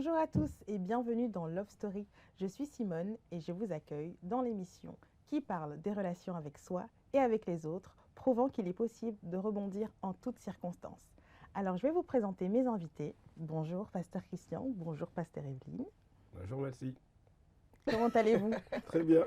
Bonjour à tous et bienvenue dans Love Story. Je suis Simone et je vous accueille dans l'émission qui parle des relations avec soi et avec les autres, prouvant qu'il est possible de rebondir en toutes circonstances. Alors je vais vous présenter mes invités. Bonjour Pasteur Christian, bonjour Pasteur Evelyne. Bonjour, merci. Comment allez-vous? Très bien.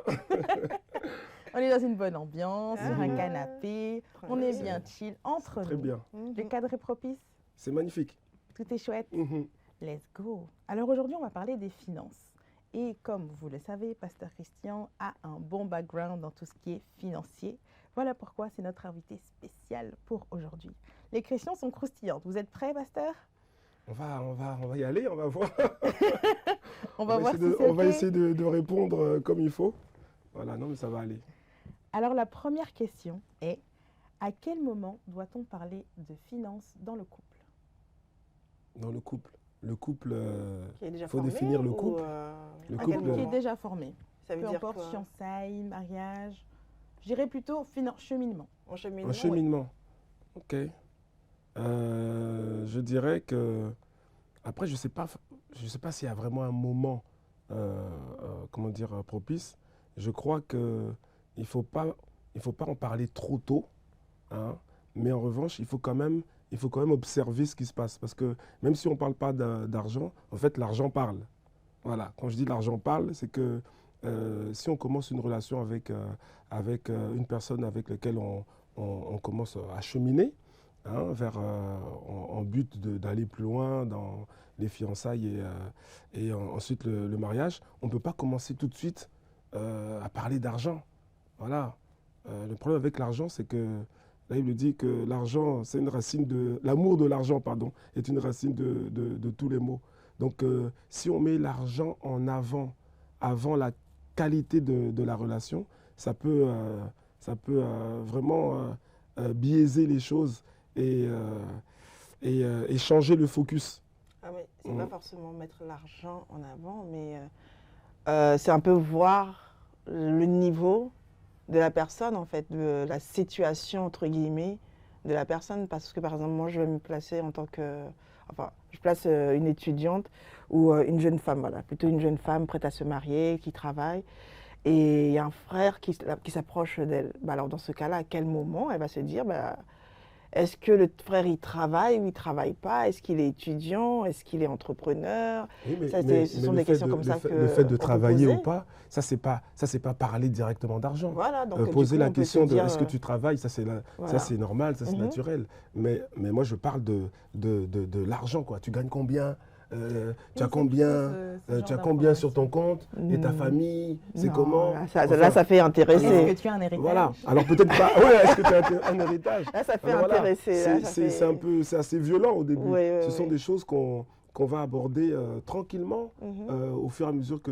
On est dans une bonne ambiance, sur un canapé, on est c'est- bien chill entre Très nous. bien. Le cadre est propice, C'est magnifique. tout est chouette. Mhm. Let's go. Alors aujourd'hui, on va parler des finances. Et comme vous le savez, Pasteur Christian a un bon background dans tout ce qui est financier. Voilà pourquoi c'est notre invité spécial pour aujourd'hui. Les questions sont croustillantes. Vous êtes prêts, Pasteur? On va y aller, on va voir. On va voir essayer si c'est on va OK. essayer de répondre comme il faut. Voilà, non, mais ça va aller. Alors la première question est, à quel moment doit-on parler de finances dans le couple? Dans le couple. Le couple, Qui est déjà faut formé définir le ou, couple. Le À couple, quel qui est déjà formé. Ça veut Peu dire importe, quoi? fiançailles, mariage. Je dirais plutôt cheminement. En cheminement. un cheminement. Ok. Je dirais que, après, je sais pas s'il y a vraiment un moment, comment dire, propice. Je crois que il faut pas en parler trop tôt, hein, mais en revanche, il faut quand même observer ce qui se passe. Parce que même si on ne parle pas d'argent, en fait, l'argent parle. Voilà, quand je dis l'argent parle, c'est que si on commence une relation avec une personne avec laquelle on commence à cheminer, hein, en but d'aller plus loin dans les fiançailles et ensuite le mariage, on ne peut pas commencer tout de suite à parler d'argent. Voilà. Le problème avec l'argent, c'est que la Bible dit que l'argent, c'est une racine de... L'amour de l'argent, pardon, est une racine de tous les maux. Donc, si on met l'argent en avant la qualité de la relation, ça peut vraiment biaiser les choses et changer le focus. Ah, mais c'est pas forcément mettre l'argent en avant, mais c'est un peu voir le niveau de la personne, en fait, de la situation, entre guillemets, de la personne. Parce que, par exemple, moi, je vais me placer en tant que... Enfin, je place une étudiante ou une jeune femme, voilà, plutôt une jeune femme prête à se marier, qui travaille. Et il y a un frère qui s'approche d'elle. Bah, alors, dans ce cas-là, à quel moment elle va se dire, bah, est-ce que le frère, il travaille ou il ne travaille pas? Est-ce qu'il est étudiant? Est-ce qu'il est entrepreneur? Oui, Ça, ce sont des questions comme ça que le fait de on peut travailler poser. ou pas, ça c'est pas parler directement d'argent. Voilà, donc du Poser coup, la on peut se question de dire, est-ce que tu travailles, ça c'est voilà. normal, ça c'est Mhm. naturel. Mais moi je parle de l'argent, quoi. Tu gagnes combien? Tu as combien, sur ton compte? Et ta famille, c'est Non, comment? là, ça fait intéresser. Est-ce que tu as un héritage? Voilà. Alors peut-être pas. Ouais, est-ce que tu as un héritage? Là, ça fait Alors voilà. intéresser. Là, ça C'est fait- c'est assez violent au début. Oui, oui, Ce sont oui. des choses qu'on va aborder tranquillement Mhm. au fur et à mesure que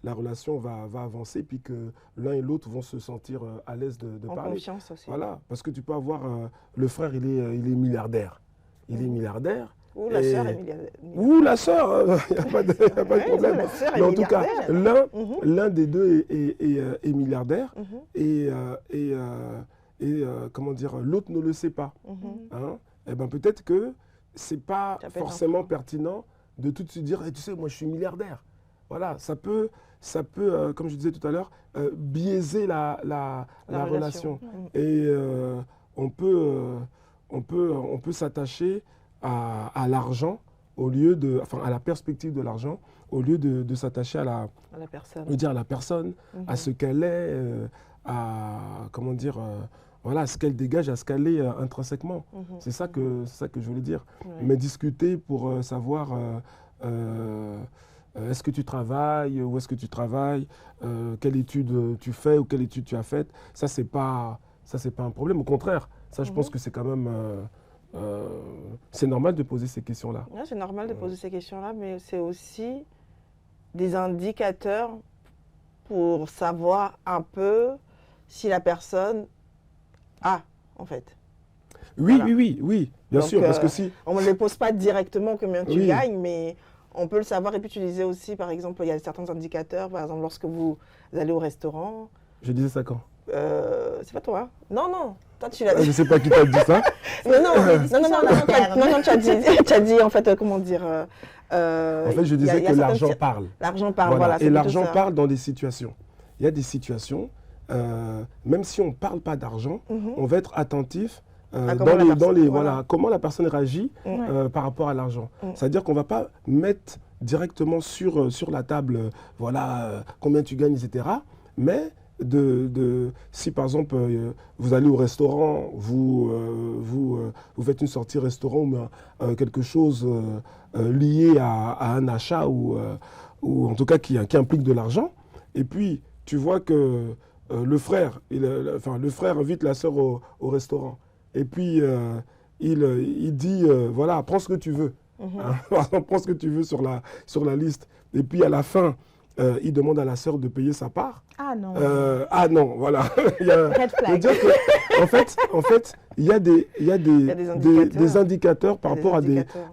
la relation va avancer, puis que l'un et l'autre vont se sentir à l'aise de En parler. confiance aussi. Voilà, parce que tu peux avoir le frère, il est milliardaire. Il est milliardaire. Ou la Et- sœur est milliardaire. Ou la sœur, il n'y a pas de Ouais, problème. la sœur est Mais en tout cas, milliardaire. Mhm. l'un des deux est milliardaire Mhm. comment dire, l'autre ne le sait pas. Mhm. Hein. Eh ben peut-être que c'est pas Ça peut être un forcément frein. pertinent de tout de suite dire, tu sais, moi je suis milliardaire. Voilà, ça peut comme je disais tout à l'heure, biaiser la relation. Mhm. Et on peut s'attacher à l'argent à la perspective de l'argent, au lieu de s'attacher à la personne, Mhm. à ce qu'elle est, comment dire, voilà, à ce qu'elle dégage, à ce qu'elle est intrinsèquement. Mhm. C'est ça que je voulais dire. Ouais. Mais discuter pour savoir est-ce que tu travailles, où est-ce que tu travailles, quelle étude tu fais ou quelle étude tu as faite, ça c'est pas un problème. Au contraire, ça je pense que c'est quand même c'est normal de poser ces questions-là. Ouais, c'est normal de poser ces questions-là, mais c'est aussi des indicateurs pour savoir un peu si la personne a, en fait. Oui, Voilà. oui, bien Donc, sûr, parce que si... On ne les pose pas directement combien tu Oui. gagnes, mais on peut le savoir. Et puis tu disais aussi, par exemple, il y a certains indicateurs, par exemple, lorsque vous allez au restaurant. Je disais ça quand? C'est pas toi? Non, non. Toi, tu l'as Je ne sais pas qui t'a dit ça. Non, tu as dit, en fait, comment dire, En fait, je disais que l'argent parle. L'argent parle, voilà. Et l'argent parle dans des situations. Il y a des situations, même si on ne parle pas d'argent, on va être attentif comment la personne réagit par rapport à l'argent. C'est-à-dire qu'on ne va pas mettre directement sur la table, combien tu gagnes, etc. Mais si par exemple vous allez au restaurant, vous faites une sortie restaurant ou quelque chose lié à un achat ou en tout cas qui implique de l'argent, et puis tu vois que le frère invite la sœur au restaurant, et puis il dit voilà, prends ce que tu veux, prends ce que tu veux sur la liste, et puis à la fin il demande à la sœur de payer sa part. Ah non. Voilà. Red flag. En fait, il y a des indicateurs par rapport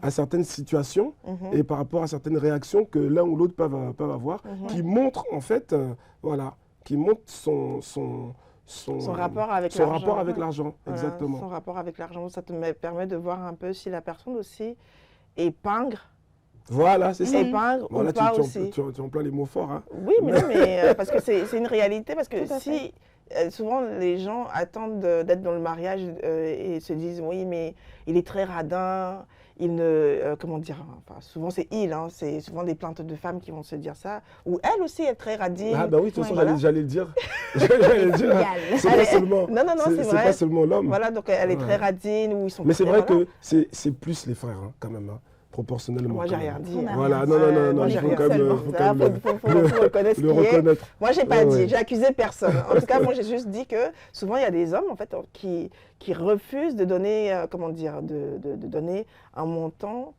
à certaines situations et par rapport à certaines réactions que l'un ou l'autre peuvent avoir, qui montrent en fait, qui montrent son rapport avec l'argent. Exactement. Son rapport avec l'argent, ça te permet de voir un peu si la personne aussi est pingre. Voilà, c'est ça. Voilà, tu emploies les mots forts. Hein. Oui, mais parce que c'est une réalité. Parce que souvent les gens attendent d'être dans le mariage et se disent oui, mais il est très radin. Il ne, souvent c'est c'est souvent des plaintes de femmes qui vont se dire ça. Ou elle aussi est très radine. Ah bah oui, de toute façon, j'allais le dire. J'allais le dire. C'est pas seulement. Non, c'est vrai. C'est pas seulement l'homme. Voilà, donc elle est très radine ou ils sont. Mais c'est vrai que c'est plus les frères quand même. Proportionnellement. Moi, j'ai rien dit. Voilà, non, il faut quand même reconnaître le reconnaître. Moi, j'ai pas dit, j'ai accusé personne. En tout cas, moi, j'ai juste dit que souvent, il y a des hommes, en fait, qui refusent de donner, de donner un montant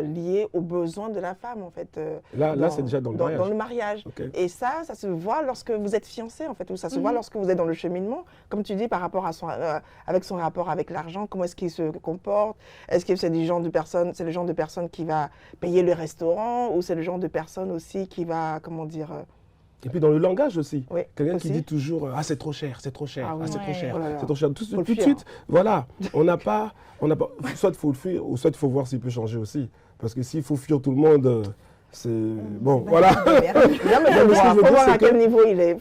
lié aux besoins de la femme, en fait. Là, c'est déjà dans le mariage. Dans le mariage. Okay. Et ça se voit lorsque vous êtes fiancés, en fait, ou ça se voit lorsque vous êtes dans le cheminement. Comme tu dis, par rapport à avec son rapport avec l'argent, comment est-ce qu'il se comporte? Est-ce que c'est le genre de personne qui va payer le restaurant, ou c'est le genre de personne aussi qui va, Et puis dans le langage aussi. Oui, quelqu'un qui dit toujours « Ah, c'est trop cher, c'est trop cher, c'est trop cher, c'est trop cher ». Tout de suite, voilà, on n'a pas, soit il faut le fuir, ou soit il faut voir s'il peut changer aussi. Parce que s'il faut fuir tout le monde, c'est... Bon, voilà. Il faut voir à quel niveau il est.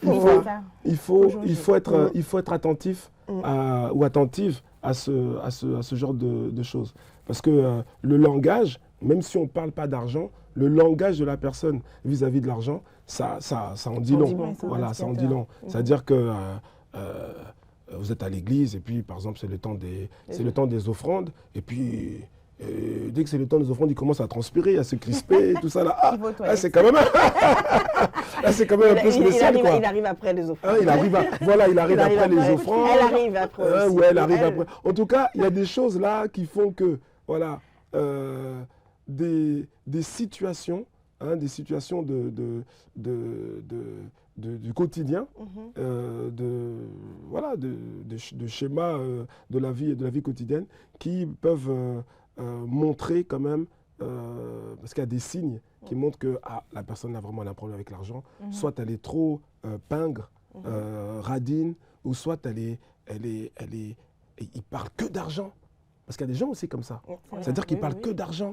Il faut être attentif ou attentive à ce genre de choses. Parce que le langage, même si on ne parle pas d'argent, le langage de la personne vis-à-vis de l'argent, ça en dit long. Voilà, ça en dit long. C'est-à-dire que vous êtes à l'église et puis, par exemple, c'est le temps des offrandes. Et puis, dès que c'est le temps des offrandes, il commence à transpirer, à se crisper, tout ça là. C'est quand même un peu spécial. Il arrive après les offrandes. Il arrive après les offrandes. Elle arrive après aussi. Elle arrive après. En tout cas, il y a des choses là qui font que, voilà, des situations, du quotidien, de schémas de la vie quotidienne qui peuvent montrer quand même, parce qu'il y a des signes qui montrent que la personne a vraiment un problème avec l'argent, soit elle est trop pingre, radine, ou soit il parle que d'argent. Parce qu'il y a des gens aussi comme ça. C'est-à-dire qu'ils parlent que d'argent,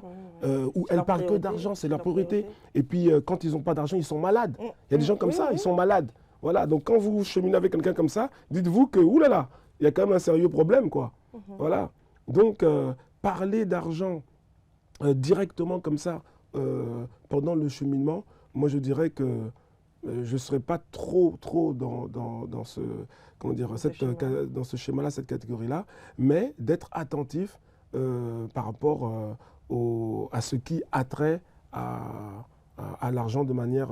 ou elles parlent que d'argent, c'est leur priorité. Et puis quand ils n'ont pas d'argent, ils sont malades. Il y a des gens comme ça, ils sont malades. Voilà, donc quand vous cheminez avec quelqu'un comme ça, dites-vous que, oulala, il y a quand même un sérieux problème, quoi. Voilà. Donc, parler d'argent directement comme ça, pendant le cheminement, moi je dirais que je ne serais pas trop dans ce... dans ce schéma-là, cette catégorie-là, mais d'être attentif par rapport à ce qui a trait à l'argent de manière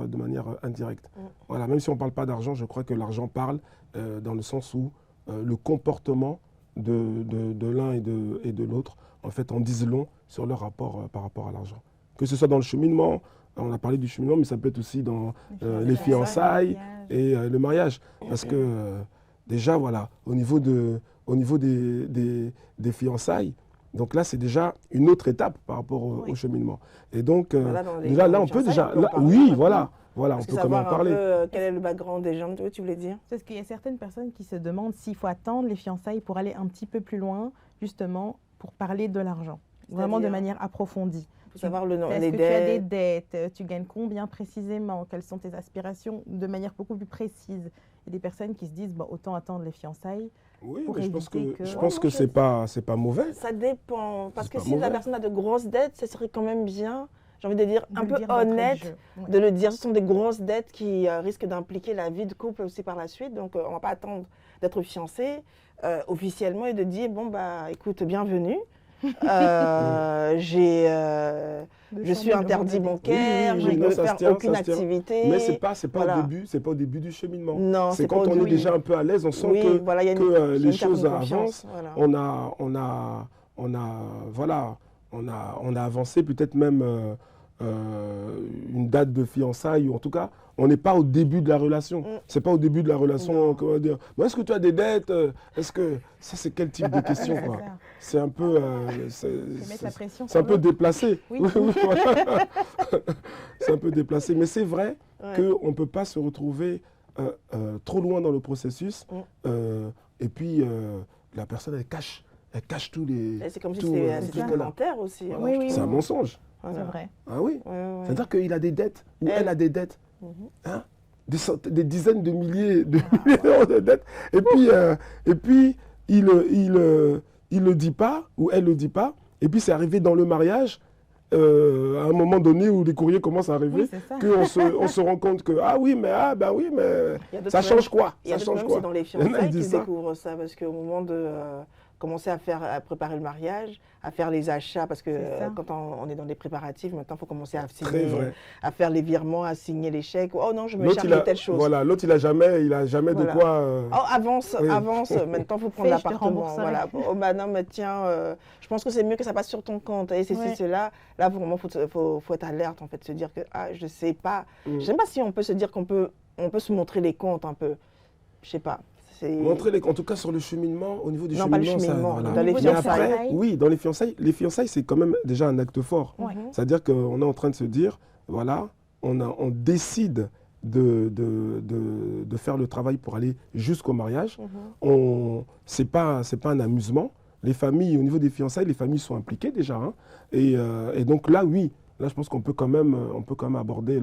indirecte. Voilà, même si on ne parle pas d'argent, je crois que l'argent parle dans le sens où le comportement de l'un et de l'autre, en fait, en disent long sur leur rapport par rapport à l'argent. Que ce soit dans le cheminement, on a parlé du cheminement, mais ça peut être aussi dans les fiançailles et le mariage. Parce que déjà, voilà, au niveau des fiançailles, donc là, c'est déjà une autre étape par rapport au cheminement. Et donc, là, on peut déjà... on peut quand même en parler. Quel est le background des gens, tu voulais dire? Parce qu'il y a certaines personnes qui se demandent s'il faut attendre les fiançailles pour aller un petit peu plus loin, justement, pour parler de l'argent. vraiment de C'est-à-dire manière approfondie. Il faut savoir le nom, Est-ce les que tu as des dettes. dettes? Tu gagnes combien précisément? Quelles sont tes aspirations de manière beaucoup plus précise? Il y a des personnes qui se disent, bon, autant attendre les fiançailles. Oui, Pour mais je pense éviter que, que- je Ouais, pense non, que c'est pas mauvais. Ça dépend. Parce C'est que pas si la mauvais. personne a de grosses dettes, ce serait quand même bien, j'ai envie de dire, de un le peu dire d'entrée de honnête jeu. Ouais. de le dire. Ce sont des grosses dettes qui risquent d'impliquer la vie de couple aussi par la suite. Donc, on ne va pas attendre d'être fiancé officiellement et de dire, bon, bah, écoute, bienvenue. De Je suis changer de interdit modèle. bancaire, Oui, je oui, ne non, peux ça se faire tient, aucune ça se tient. activité. Mais c'est pas Voilà. au début du cheminement. Non, C'est c'est quand pas au on est début. déjà un peu à l'aise, on sent Oui, que, voilà, il y a une, que, il y a les une certaine choses confiance, avancent. voilà. On a avancé peut-être même une date de fiançailles, ou en tout cas, on n'est pas au début de la relation. C'est pas au début de la relation, Non. comment dire. Mais est-ce que tu as des dettes? Est-ce que ça, c'est quel type de question, C'est quoi? ça. C'est un peu, C'est mettre la pression c'est un sur peu l'autre. déplacé. Oui. Oui, oui, voilà. C'est un peu déplacé, mais c'est vrai Ouais. qu'on ne peut pas se retrouver trop loin dans le processus et puis la personne elle cache tous les... Et c'est comme si tout, c'était tout c'était ce qu'elle a. volontaire aussi. Voilà. Oui, oui, C'est un oui. mensonge. Voilà. C'est vrai. Ah oui. Ouais, ouais. C'est-à-dire qu'il a des dettes, ou Elle- elle a des dettes, Mhm. hein, des dizaines de milliers d'euros de dettes, et puis il le dit pas, ou elle le dit pas, et puis c'est arrivé dans le mariage, à un moment donné où les courriers commencent à arriver, Oui, c'est ça. on se rend compte que, ah oui, mais, Il y a d'autres ça même- change quoi? Il y a Ça d'autres change même, quoi? c'est dans les Il y en a, ils fiançailles qu'ils disent ça. découvrent ça, parce qu'au moment de commencer à préparer le mariage, à faire les achats, parce que C'est ça. quand on est dans les préparatifs, maintenant il faut commencer à Très signer, vrai. à faire les virements, à signer les chèques. Oh non, je me L'autre, charge il a, de telle chose. voilà, l'autre, il a jamais Voilà. de quoi... Oh, avance, Oui. avance, maintenant il faut prendre Fais, je te l'appartement. rembourserai. Voilà. Oh, bah non, mais tiens, je pense que c'est mieux que ça passe sur ton compte. Et c'est Ouais. cela. Là, vraiment, faut être alerte, en fait, se dire que, ah, je sais pas. Mm. Je sais pas si on peut se dire on peut se montrer les comptes un peu. Je sais pas. Montrer en tout cas sur le cheminement, au niveau du Non, pas le cheminement, ça, cheminement, voilà. dans les Mais fiançailles. après, oui, dans les fiançailles, c'est quand même déjà un acte fort. Ouais. Mhm. C'est-à-dire qu'on est en train de se dire, voilà, on décide de faire le travail pour aller jusqu'au mariage. Mhm. C'est pas un amusement. Les familles, au niveau des fiançailles, les familles sont impliquées déjà, hein. Et donc là, oui, là, je pense qu'on peut quand même aborder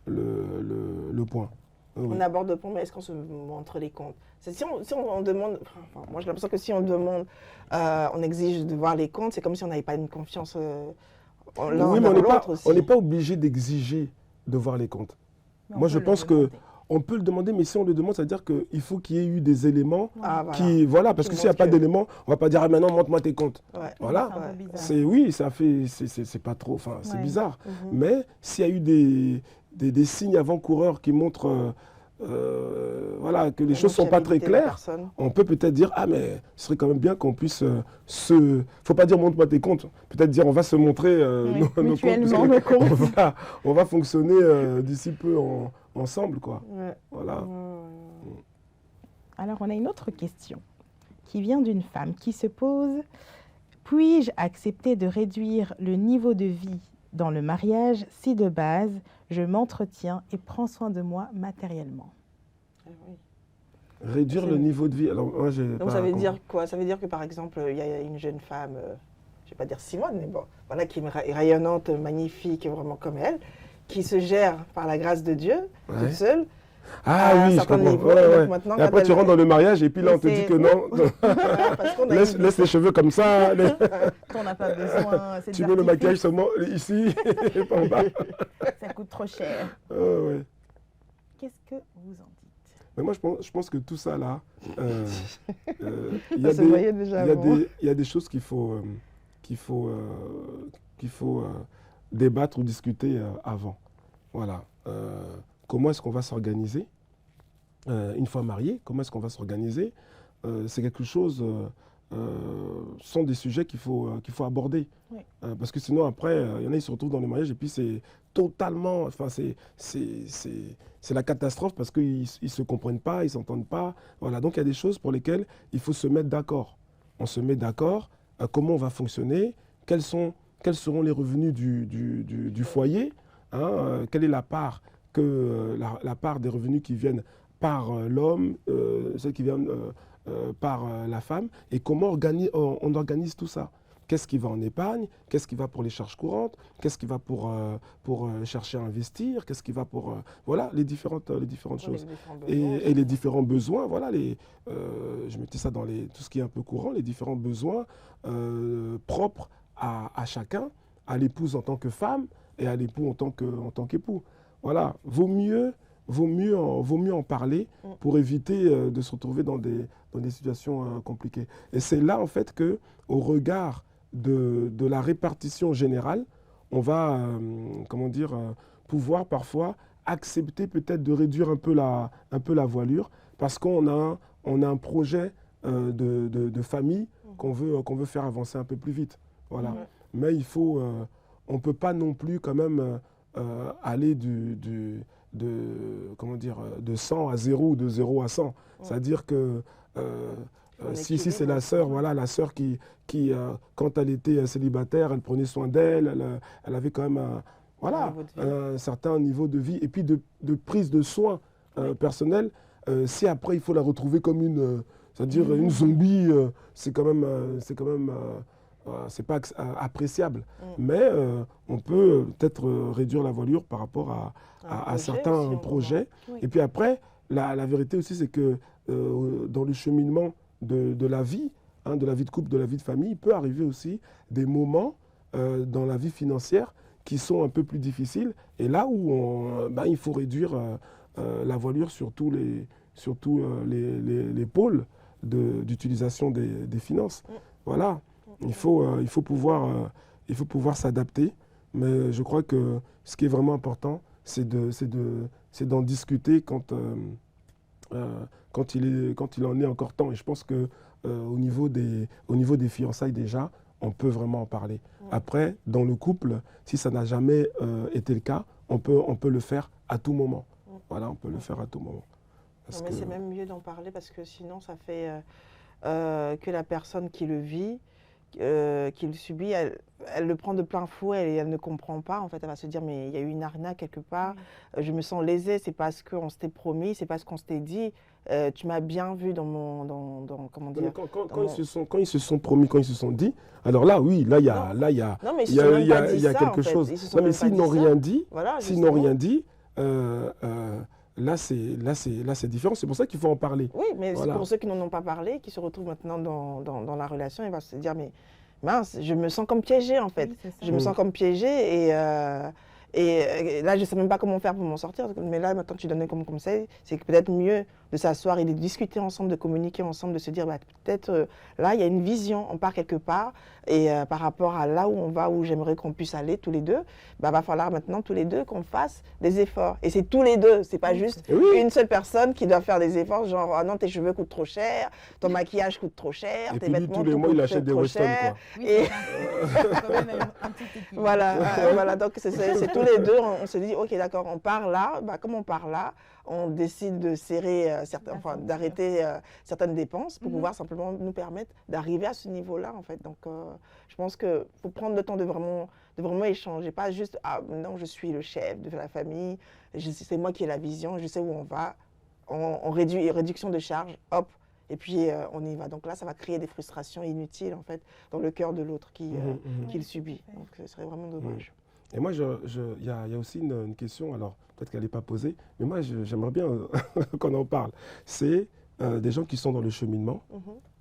le point. Oui. On aborde le point, mais est-ce qu'on se montre les comptes? Si on demande, enfin, moi j'ai l'impression que si on demande, on exige de voir les comptes, c'est comme si on n'avait pas une confiance l'un Oui, mais envers l'autre aussi. on n'est pas obligé d'exiger de voir les comptes. Mais on Moi, peut je le pense que demander. on peut le demander, mais si on le demande, ça veut dire qu'il faut qu'il y ait eu des éléments Ah, voilà. qui... Voilà, parce Qui que s'il n'y a montrent pas que- d'éléments, on ne va pas dire, ah maintenant, montre-moi tes comptes. Ouais. Voilà. C'est un peu bizarre. Oui, ça fait... C'est pas trop... Enfin, c'est Ouais. bizarre. Mhm. Mais s'il y a eu des signes avant-coureurs qui montrent voilà, que les choses ne sont pas très fiabilité de la claires, personne. on peut peut-être dire, ah mais ce serait quand même bien qu'on puisse faut pas dire montre-moi tes comptes, peut-être dire on va se montrer Oui, nos comptes, mutuellement, parce que nos comptes. on va fonctionner d'ici peu ensemble, quoi. Ouais. Voilà. Ouais. Alors, on a une autre question qui vient d'une femme qui se pose « Puis-je accepter de réduire le niveau de vie dans le mariage si de base, je m'entretiens et prends soin de moi matériellement Ah oui. Réduire C'est- le niveau de vie. Alors, moi, j'ai Donc pas ça veut compris. dire quoi? Ça veut dire que par exemple, il y a une jeune femme, je ne vais pas dire Simone, mais bon, voilà, qui est rayonnante, magnifique, vraiment comme elle, qui se gère par la grâce de Dieu, Ouais. toute seule. à Ah un oui, je certain comprends. niveau, Ouais, et donc ouais. maintenant, Et après, quand tu elle- rentres dans le mariage et puis là, on te Et dit c'est- que non, Voilà, parce qu'on a laisse, une- laisse les cheveux comme ça, On n'a pas besoin, c'est tu des veux le maquillage artifices, seulement ici et pas en bas. ça coûte trop cher. Ouais. Qu'est-ce que vous en dites? Mais moi, je pense que tout ça là, il y a Ça se des- voyait déjà il y a avant. il y a des choses qu'il faut débattre ou discuter avant. Voilà. Comment est-ce qu'on va s'organiser une fois marié? Comment est-ce qu'on va s'organiser? C'est quelque chose, sont des sujets qu'il faut aborder. Oui. Parce que sinon, après, il y en a qui se retrouvent dans le mariage et puis c'est totalement, enfin, c'est la catastrophe parce qu'ils ne se comprennent pas, ils ne s'entendent pas. Voilà. Donc, il y a des choses pour lesquelles il faut se mettre d'accord. On se met d'accord, comment on va fonctionner, quels seront les revenus du foyer, hein, quelle est la part, la part des revenus qui viennent par l'homme, celles qui viennent par la femme, et comment on organise tout ça. qu'est-ce qui va en épargne, qu'est-ce qui va pour les charges courantes, qu'est-ce qui va pour chercher à investir, qu'est-ce qui va pour... voilà, les différentes choses. Et les différents besoins, voilà, je mettais ça dans tout ce qui est un peu courant, les différents besoins propres à chacun, à l'épouse en tant que femme et à l'époux en tant qu'époux. Voilà, vaut mieux en parler pour éviter de se retrouver dans des situations compliquées. Et c'est là, en fait, qu'au regard de la répartition générale, on va, pouvoir parfois accepter peut-être de réduire un peu la voilure parce qu'on a un projet de famille qu'on veut faire avancer un peu plus vite. Voilà. Mais on ne peut pas non plus quand même aller de 100 à 0 ou de 0 à 100. C'est-à-dire que si c'est la sœur, voilà, la sœur qui quand elle était célibataire, elle prenait soin d'elle, elle avait quand même un certain niveau de vie et puis de prise de soins personnels. Si après il faut la retrouver comme une zombie, c'est quand même c'est pas appréciable. Mais on peut peut-être réduire la voilure par rapport à certains projets. Oui. Et puis après, la vérité aussi, c'est que dans le cheminement de la vie, de la vie de couple, de la vie de famille, il peut arriver aussi des moments dans la vie financière qui sont un peu plus difficiles. Et là où il faut réduire la voilure sur tous les pôles d'utilisation des finances. Voilà. Il faut pouvoir s'adapter, mais je crois que ce qui est vraiment important, c'est d'en discuter quand il en est encore temps. Et je pense qu'au niveau des fiançailles déjà, on peut vraiment en parler. Après, dans le couple, si ça n'a jamais été le cas, on peut le faire à tout moment. Voilà, on peut le faire à tout moment. Mais c'est même mieux d'en parler parce que sinon, ça fait que la personne qui le vit, qui le subit, elle le prend de plein fouet et elle ne comprend pas. En fait, elle va se dire, mais il y a eu une arnaque quelque part, je me sens lésée, c'est pas ce qu'on s'était promis, c'est pas ce qu'on s'était dit. Tu m'as bien vu comment dire. Quand ils se sont promis, quand ils se sont dit, alors là, oui, il y a quelque chose. Non, mais s'ils n'ont rien dit, là, c'est différent. C'est pour ça qu'il faut en parler. Oui, mais voilà. C'est pour ceux qui n'en ont pas parlé, qui se retrouvent maintenant dans la relation, ils vont se dire, mais mince, je me sens comme piégée, en fait. Oui, je me sens comme piégée et là, je ne sais même pas comment faire pour m'en sortir. Mais là, maintenant, tu donnes comme conseil, c'est que peut-être mieux de s'asseoir et de discuter ensemble, de communiquer ensemble, de se dire, peut-être là, il y a une vision, on part quelque part. Et par rapport à là où on va, où j'aimerais qu'on puisse aller tous les deux, va falloir maintenant tous les deux qu'on fasse des efforts. Et c'est tous les deux, c'est pas juste une seule personne qui doit faire des efforts, genre, ah non, tes cheveux coûtent trop cher, ton maquillage coûte trop cher, tes vêtements tous les mois, il achète des Weston, quoi. Oui, voilà, donc c'est tous les deux, on se dit, ok, d'accord, on part là, comme on part là, on décide de serrer d'arrêter certaines dépenses pour pouvoir simplement nous permettre d'arriver à ce niveau-là, en fait. Donc, je pense qu'il faut prendre le temps de vraiment échanger, pas juste « Ah, non, je suis le chef de la famille, c'est moi qui ai la vision, je sais où on va, on réduit, réduction de charges, hop, et puis on y va. » Donc là, ça va créer des frustrations inutiles, en fait, dans le cœur de l'autre qui le subit. Donc, ce serait vraiment dommage. Et moi, il y a aussi une question, alors peut-être qu'elle n'est pas posée, mais moi, j'aimerais bien qu'on en parle. C'est des gens qui sont dans le cheminement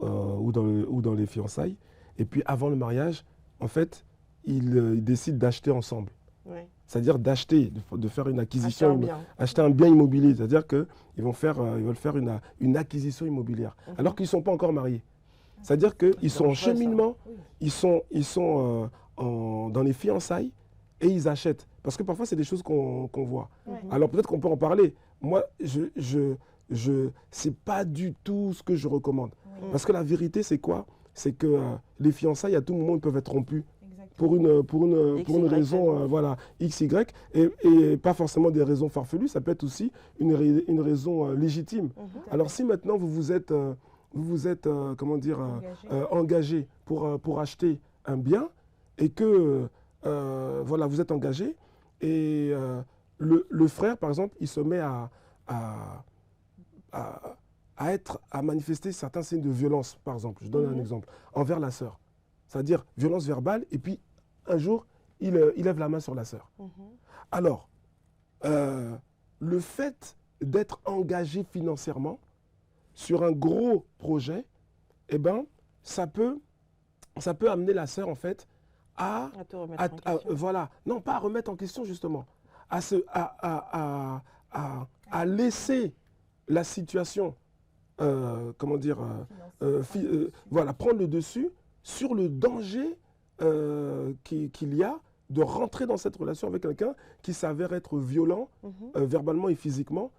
ou dans les fiançailles, et puis avant le mariage, en fait, ils décident d'acheter ensemble. Oui. C'est-à-dire d'acheter, de faire une acquisition, acheter un bien immobilier. C'est-à-dire qu'ils veulent faire une acquisition immobilière, alors qu'ils ne sont pas encore mariés. C'est-à-dire qu'ils sont en cheminement, ils sont dans les fiançailles, et ils achètent. Parce que parfois, c'est des choses qu'on voit. Alors peut-être qu'on peut en parler. Moi, c'est pas du tout ce que je recommande. Parce que la vérité, c'est quoi? C'est que les fiançailles, à tout moment, ils peuvent être rompus. Pour une raison, X, Y, et pas forcément des raisons farfelues. Ça peut être aussi une raison légitime. Alors si maintenant vous vous êtes engagé pour acheter un bien, et que vous êtes engagé et le frère, par exemple, il se met à manifester certains signes de violence, par exemple. Je donne un exemple, envers la sœur. c'est-à-dire violence verbale, et puis un jour, il lève la main sur la sœur. Alors, le fait d'être engagé financièrement sur un gros projet, eh ben, ça peut amener la sœur, en fait, à te remettre en question. voilà, non, pas à remettre en question, justement, à laisser la situation, comment dire, voilà, prendre le dessus sur le danger qu'il y a de rentrer dans cette relation avec quelqu'un qui s'avère être violent verbalement et physiquement,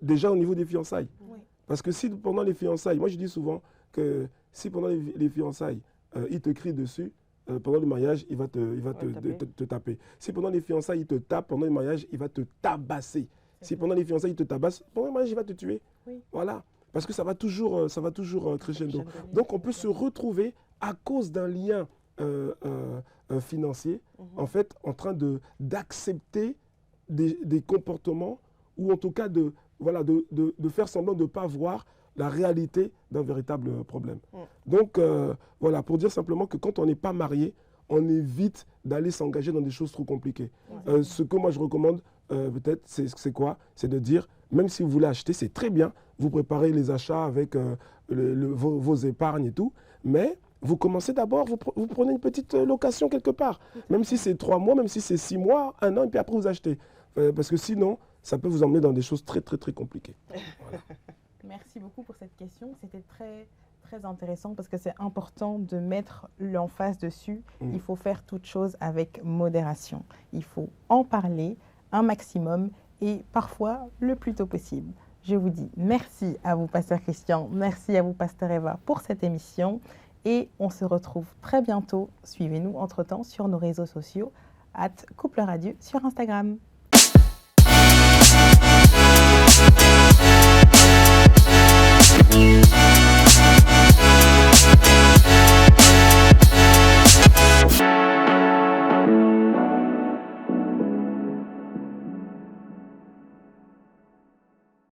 déjà au niveau des fiançailles. Oui. Parce que si pendant les fiançailles, moi je dis souvent que si pendant les fiançailles, il te crie dessus, pendant le mariage, il va te taper. Si pendant les fiançailles, il te tape, pendant le mariage, il va te tabasser. Si pendant les fiançailles, il te tabasse, pendant le mariage, il va te tuer. Oui. Voilà. Parce que ça va toujours crescendo. Donc on peut se retrouver à cause d'un lien financier, en fait, en train d'accepter des comportements ou en tout cas de faire semblant de ne pas voir la réalité d'un véritable problème. Donc, voilà, pour dire simplement que quand on n'est pas marié, on évite d'aller s'engager dans des choses trop compliquées. Ce que moi je recommande, peut-être, c'est quoi? C'est de dire, même si vous voulez acheter, c'est très bien, vous préparez les achats avec vos épargnes et tout, mais vous commencez d'abord, vous prenez une petite location quelque part, même si c'est 3 mois, même si c'est 6 mois, 1 an, et puis après vous achetez. Parce que sinon, ça peut vous emmener dans des choses très, très, très compliquées. Voilà. Merci beaucoup pour cette question. C'était très, très intéressant parce que c'est important de mettre l'emphase dessus. Il faut faire toute chose avec modération. Il faut en parler un maximum et parfois le plus tôt possible. Je vous dis merci à vous, Pasteur Christian. Merci à vous, Pasteur Eva, pour cette émission. Et on se retrouve très bientôt. Suivez-nous entre-temps sur nos réseaux sociaux, @couple-radieux sur Instagram.